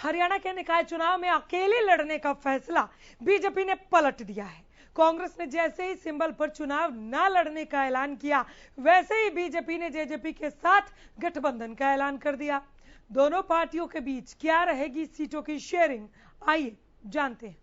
हरियाणा के निकाय चुनाव में अकेले लड़ने का फैसला बीजेपी ने पलट दिया है। कांग्रेस ने जैसे ही सिंबल पर चुनाव न लड़ने का ऐलान किया, वैसे ही बीजेपी ने जेजेपी के साथ गठबंधन का ऐलान कर दिया। दोनों पार्टियों के बीच क्या रहेगी सीटों की शेयरिंग, आइए जानते हैं।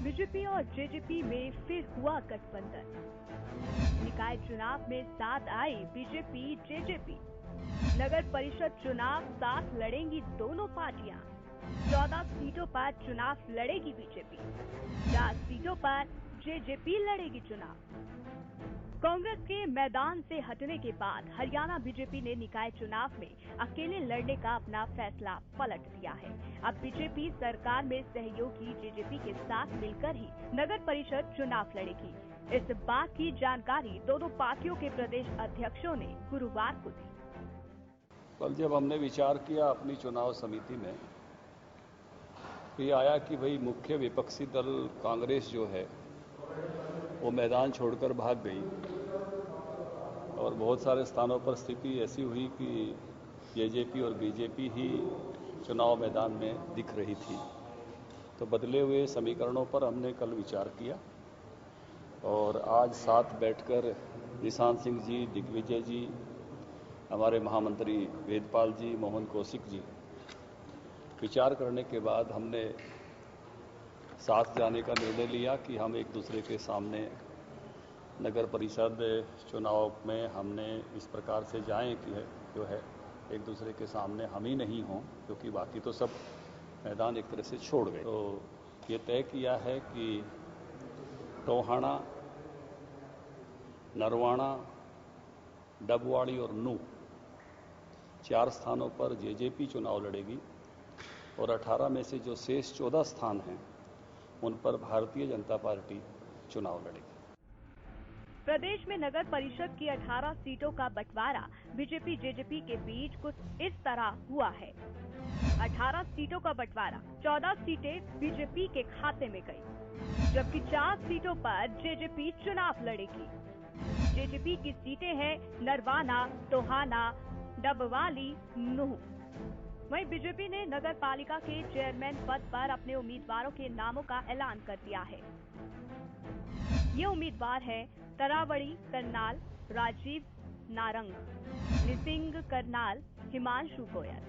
बीजेपी और जेजेपी में फिर हुआ गठबंधन। निकाय चुनाव में साथ आई बीजेपी जेजेपी। नगर परिषद चुनाव साथ लड़ेंगी दोनों पार्टियां। 14 सीटों पर चुनाव लड़ेगी बीजेपी, 4 सीटों पर जेजेपी लड़ेगी चुनाव। कांग्रेस के मैदान से हटने के बाद हरियाणा बीजेपी ने निकाय चुनाव में अकेले लड़ने का अपना फैसला पलट दिया है। अब बीजेपी सरकार में सहयोगी जेजेपी के साथ मिलकर ही नगर परिषद चुनाव लड़ेगी। इस बात की जानकारी दोनों पार्टियों के प्रदेश अध्यक्षों ने गुरुवार को दी। कल जब हमने विचार किया अपनी चुनाव समिति में, ये आया कि भाई मुख्य विपक्षी दल कांग्रेस जो है वो मैदान छोड़कर भाग गई और बहुत सारे स्थानों पर स्थिति ऐसी हुई कि जेजेपी और बीजेपी ही चुनाव मैदान में दिख रही थी। तो बदले हुए समीकरणों पर हमने कल विचार किया और आज साथ बैठकर निशांत सिंह जी, दिग्विजय जी, हमारे महामंत्री वेदपाल जी, मोहन कौशिक जी, विचार करने के बाद हमने साथ जाने का निर्णय लिया कि हम एक दूसरे के सामने नगर परिषद चुनाव में हमने इस प्रकार से जाएं कि जो है एक दूसरे के सामने हम ही नहीं हों, क्योंकि बाकी तो सब मैदान एक तरह से छोड़ गए। तो ये तय किया है कि टोहाना, नरवाना, डबवाड़ी और नूह 4 स्थानों पर जेजेपी चुनाव लड़ेगी और 18 में से जो शेष 14 स्थान हैं उन पर भारतीय जनता पार्टी चुनाव लड़ेगी। प्रदेश में नगर परिषद की 18 सीटों का बंटवारा बीजेपी जेजेपी के बीच कुछ इस तरह हुआ है। 18 सीटों का बंटवारा, 14 सीटें बीजेपी के खाते में गई, जबकि 4 सीटों पर जेजेपी चुनाव लड़ेगी। जेजेपी की सीटें हैं नरवाना, टोहाना, डबवाली, नूह। वहीं बीजेपी ने नगर पालिका के चेयरमैन पद पर अपने उम्मीदवारों के नामों का ऐलान कर दिया है। ये उम्मीदवार है तरावड़ी करनाल राजीव नारंग, निसिंग करनाल हिमांशु गोयल,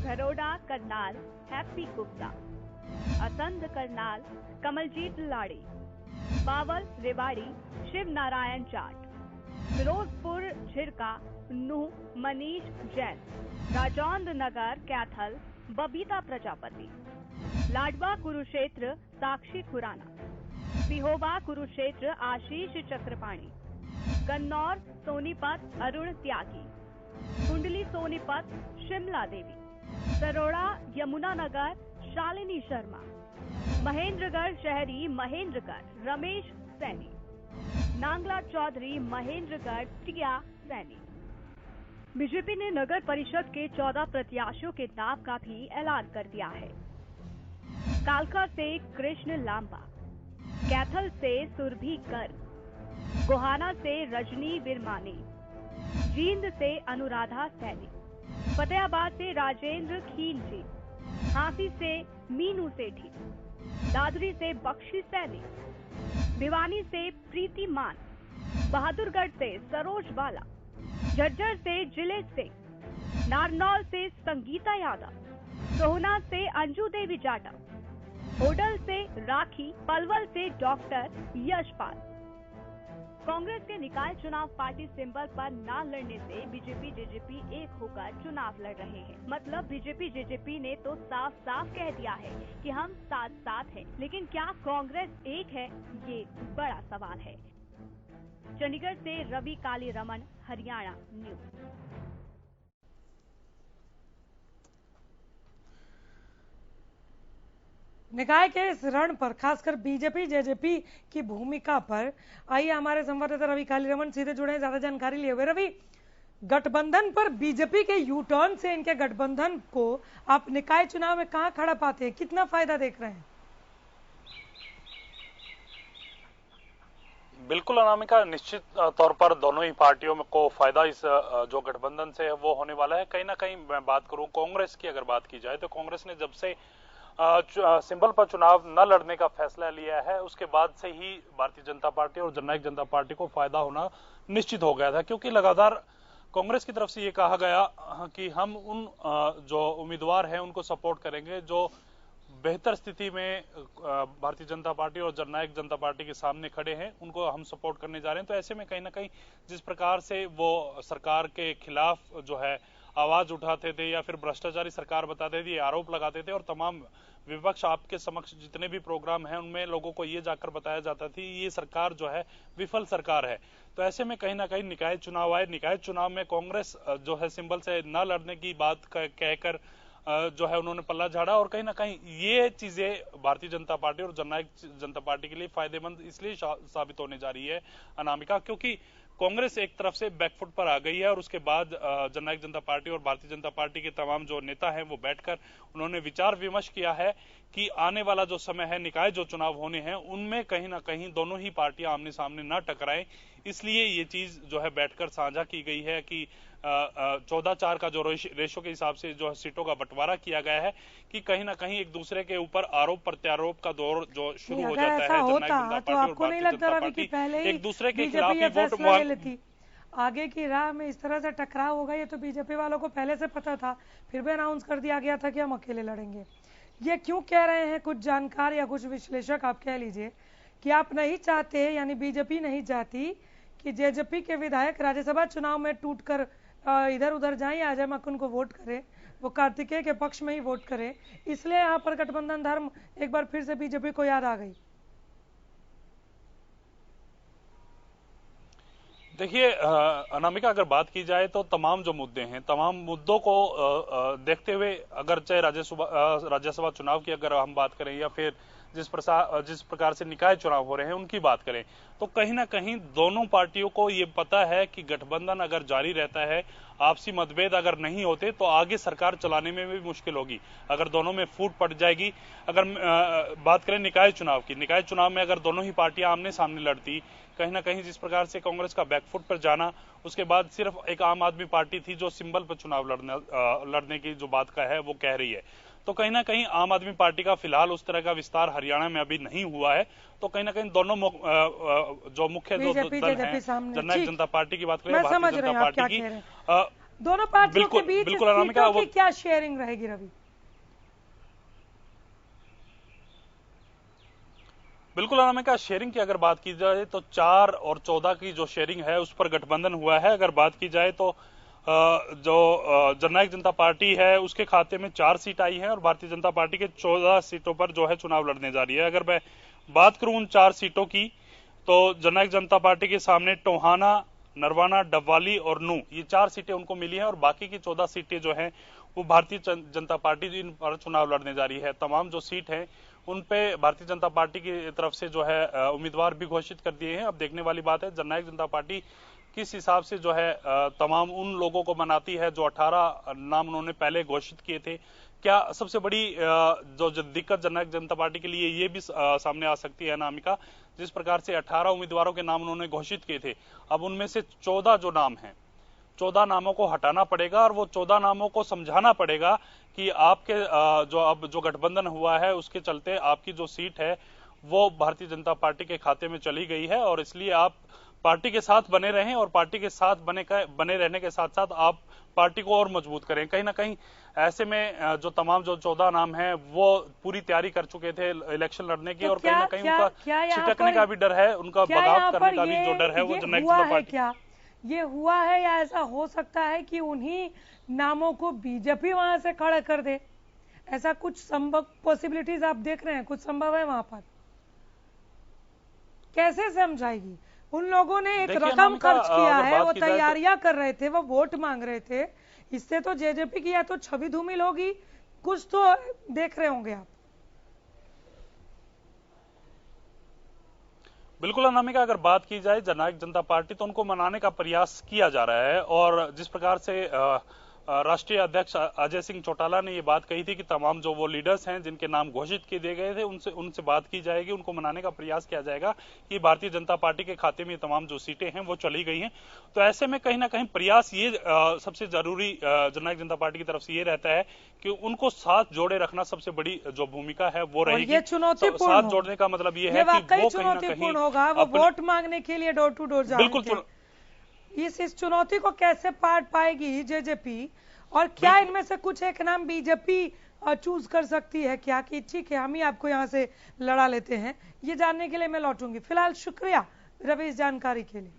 घरोडा करनाल हैप्पी गुप्ता, असंध करनाल कमलजीत लाड़ी, बावल रेवाड़ी शिव नारायण जाट, फिरोजपुर झिरका नूह मनीष जैन, राजौंद नगर कैथल बबीता प्रजापति, लाडवा कुरुक्षेत्र साक्षी खुराना, सिहोवा कुरुक्षेत्र आशीष चक्रपाणी, कन्नौर सोनीपत अरुण त्यागी, कुंडली सोनीपत शिमला देवी, सरोड़ा यमुनानगर शालिनी शर्मा, महेंद्रगढ़ शहरी महेंद्रगढ़ रमेश सैनी, नांगला चौधरी महेंद्रगढ़ टिया सैनी। बीजेपी ने नगर परिषद के 14 प्रत्याशियों के नाम का भी ऐलान कर दिया है। कालका से कृष्ण लांबा, कैथल से सुरभि गर्ग, गोहाना से रजनी विरमानी, जींद से अनुराधा सैनी, फतेहाबाद से राजेंद्र खीलजी, झांसी से मीनू सेठी, दादरी से बख्शी सैनी, भिवानी से प्रीति मान, बहादुरगढ़ से सरोज बाला, झज्जर से जिले सिंह, नारनौल से संगीता यादव, सोहना से अंजू देवी जाटव, होडल से राखी, पलवल से डॉक्टर यशपाल। कांग्रेस के निकाय चुनाव पार्टी सिंबल पर न लड़ने से बीजेपी जेजेपी एक होकर चुनाव लड़ रहे हैं। मतलब बीजेपी जेजेपी ने तो साफ साफ कह दिया है कि हम साथ साथ हैं, लेकिन क्या कांग्रेस एक है, ये बड़ा सवाल है। चंडीगढ़ से रवि कालीरमण, हरियाणा न्यूज। निकाय के इस रण पर खासकर बीजेपी जेजेपी की भूमिका पर आइए हमारे संवाददाता रवि कालीरमण सीधे जुड़े हैं ज्यादा जानकारी लिए हुए। रवि, गठबंधन पर बीजेपी के यू टर्न से इनके गठबंधन को आप निकाय चुनाव में कहां खड़ा पाते हैं, कितना फायदा देख रहे हैं? बिल्कुल अनामिका, निश्चित तौर पर दोनों ही पार्टियों को फायदा इस जो गठबंधन से है वो होने वाला है। कहीं ना कहीं मैं बात करूं कांग्रेस की, अगर बात की जाए तो कांग्रेस ने जब से सिंबल पर चुनाव न लड़ने का फैसला लिया है उसके बाद से ही भारतीय जनता पार्टी और जननायक जनता पार्टी को फायदा होना निश्चित हो गया था, क्योंकि लगातार कांग्रेस की तरफ से ये कहा गया कि हम उन जो उम्मीदवार हैं उनको सपोर्ट करेंगे जो बेहतर स्थिति में भारतीय जनता पार्टी और जननायक जनता पार्टी के सामने खड़े हैं, उनको हम सपोर्ट करने जा रहे हैं। तो ऐसे में कहीं ना कहीं जिस प्रकार से वो सरकार के खिलाफ जो है आवाज उठाते थे या फिर भ्रष्टाचारी सरकार बताते थे, आरोप लगाते थे, और तमाम विपक्ष आपके समक्ष जितने भी प्रोग्राम हैं उनमें लोगों को ये जाकर बताया जाता था ये सरकार जो है विफल सरकार है। तो ऐसे में कहीं ना कहीं निकाय चुनाव आए, निकाय चुनाव में कांग्रेस जो है सिंबल से न लड़ने की बात कहकर जो है उन्होंने पल्ला झाड़ा, और कहीं ना कहीं ये चीजें भारतीय जनता पार्टी और जननायक जनता पार्टी के लिए फायदेमंद इसलिए साबित होने जा रही है अनामिका, क्योंकि कांग्रेस एक तरफ से बैकफुट पर आ गई है और उसके बाद जननायक जनता पार्टी और भारतीय जनता पार्टी के तमाम जो नेता हैं वो बैठकर उन्होंने विचार विमर्श किया है कि आने वाला जो समय है, निकाय जो चुनाव होने हैं उनमें कहीं ना कहीं दोनों ही पार्टियां आमने सामने न टकराएं, इसलिए ये चीज जो है बैठकर साझा की गई है कि 14-4 का जो रेशो के हिसाब से जो सीटों का बंटवारा किया गया है कि कहीं ना कहीं एक दूसरे के ऊपर आरोप प्रत्यारोप का दौर जो शुरू हो जाता है जननायक जनता पार्टी और भारतीय जनता पार्टी एक दूसरे के खिलाफ ही वोट लेती। आगे की राह में इस तरह से टकराव होगा ये तो बीजेपी वालों को पहले से पता था, फिर भी अनाउंस कर दिया गया था कि हम अकेले लड़ेंगे। ये क्यों कह रहे हैं कुछ जानकार या कुछ विश्लेषक, आप कह लीजिए कि आप नहीं चाहते, यानी बीजेपी नहीं चाहती कि जेजेपी के विधायक राज्यसभा चुनाव में टूटकर इधर उधर जाएं या अजय मक्कन को वोट करें, वो कार्तिकेय के पक्ष में ही वोट करें, इसलिए यहाँ पर गठबंधन धर्म एक बार फिर से बीजेपी को याद आ गई। देखिए अनामिका, अगर बात की जाए तो तमाम जो मुद्दे हैं, तमाम मुद्दों को देखते हुए अगर चाहे राज्यसभा चुनाव की अगर हम बात करें या फिर जिस प्रकार से निकाय चुनाव हो रहे हैं उनकी बात करें, तो कहीं ना कहीं दोनों पार्टियों को ये पता है कि गठबंधन अगर जारी रहता है, आपसी मतभेद अगर नहीं होते तो आगे सरकार चलाने में भी मुश्किल होगी। अगर दोनों में फूट पड़ जाएगी, अगर बात करें निकाय चुनाव की, निकाय चुनाव में अगर दोनों ही पार्टियां आमने सामने लड़ती, कहीं ना कहीं जिस प्रकार से कांग्रेस का बैकफुट पर जाना, उसके बाद सिर्फ एक आम आदमी पार्टी थी जो सिंबल पर चुनाव लड़ने की जो बात का है वो कह रही है, तो कहीं ना कहीं आम आदमी पार्टी का फिलहाल उस तरह का विस्तार हरियाणा में अभी नहीं हुआ है। तो कहीं ना कहीं दोनों जो मुख्य दल हैं, जननायक जनता पार्टी की बात करें, भारतीय जनता पार्टी की, दोनों पार्टियों के बीच सीटों की क्या शेयरिंग रहेगी रवि? बिल्कुल अनामिका, शेयरिंग की अगर बात की जाए तो 4 और 14 की जो शेयरिंग है उस पर गठबंधन हुआ है। अगर बात की जाए तो जो जननायक जनता पार्टी है उसके खाते में 4 सीट आई है और भारतीय जनता पार्टी के 14 सीटों पर जो है चुनाव लड़ने जा रही है। अगर मैं बात करूं उन 4 सीटों की, तो जननायक जनता पार्टी के सामने टोहाना, नरवाना, डबवाली और नू, ये 4 सीटें उनको मिली हैं और बाकी की 14 सीटें जो हैं वो भारतीय जनता पार्टी इन पर चुनाव लड़ने जा रही है। तमाम जो सीट है उन पे भारतीय जनता पार्टी की तरफ से जो है उम्मीदवार भी घोषित कर दिए हैं। अब देखने वाली बात है जननायक जनता पार्टी किस हिसाब से जो है तमाम उन लोगों को मनाती है जो 18 नाम उन्होंने पहले घोषित किए थे। क्या सबसे बड़ी जो दिक्कत जननायक जनता पार्टी के लिए ये भी सामने आ सकती है अनामिका, जिस प्रकार से 18 उम्मीदवारों के नाम उन्होंने घोषित किए थे, अब उनमें से 14 जो नाम हैं, 14 नामों को हटाना पड़ेगा और वो 14 नामों को समझाना पड़ेगा कि आपके जो अब जो गठबंधन हुआ है उसके चलते आपकी जो सीट है वो भारतीय जनता पार्टी के खाते में चली गई है और इसलिए आप पार्टी के साथ बने रहें और पार्टी के साथ बने रहने के साथ साथ आप पार्टी को और मजबूत करें। कहीं ना कहीं ऐसे में जो तमाम जो 14 नाम हैं वो पूरी तैयारी कर चुके थे इलेक्शन लड़ने की, और कहीं ना कहीं उनका छिटकने का भी डर है, उनका बगावत करने का भी जो डर है वो जननायक जनता पार्टी। क्या ये हुआ है या ऐसा हो सकता है कि उन्हीं नामों को बीजेपी वहां से खड़ा कर दे? ऐसा कुछ संभव पॉसिबिलिटीज आप देख रहे हैं? कुछ संभव है वहां पर? कैसे समझाएगी? उन लोगों ने एक रकम खर्च किया है, वो तैयारियां कर रहे थे, वो वोट मांग रहे थे, इससे तो जेजेपी की या तो छवि धूमिल होगी, कुछ तो देख रहे होंगे आप। बिल्कुल अनामिका, अगर बात की जाए जननायक जनता पार्टी तो उनको मनाने का प्रयास किया जा रहा है और जिस प्रकार से राष्ट्रीय अध्यक्ष अजय सिंह चौटाला ने ये बात कही थी कि तमाम जो वो लीडर्स हैं जिनके नाम घोषित किए दिए गए थे उनसे बात की जाएगी, उनको मनाने का प्रयास किया जाएगा कि भारतीय जनता पार्टी के खाते में ये तमाम जो सीटें हैं वो चली गई हैं। तो ऐसे में कहीं ना कहीं प्रयास ये सबसे जरूरी जननायक जनता पार्टी की तरफ से ये रहता है कि उनको साथ जोड़े रखना सबसे बड़ी जो भूमिका है वो रहेगी। ये चुनौतीपूर्ण साथ जोड़ने का मतलब ये है कि वो चुनौतीपूर्ण होगा, वो वोट मांगने के लिए डोर टू डोर जाएंगे। बिल्कुल। इस चुनौती को कैसे पार पाएगी जेजेपी, और क्या इनमें से कुछ एक नाम बीजेपी चूज कर सकती है क्या कि ठीक है हम ही आपको यहां से लड़ा लेते हैं, ये जानने के लिए मैं लौटूंगी। फिलहाल शुक्रिया रवि इस जानकारी के लिए।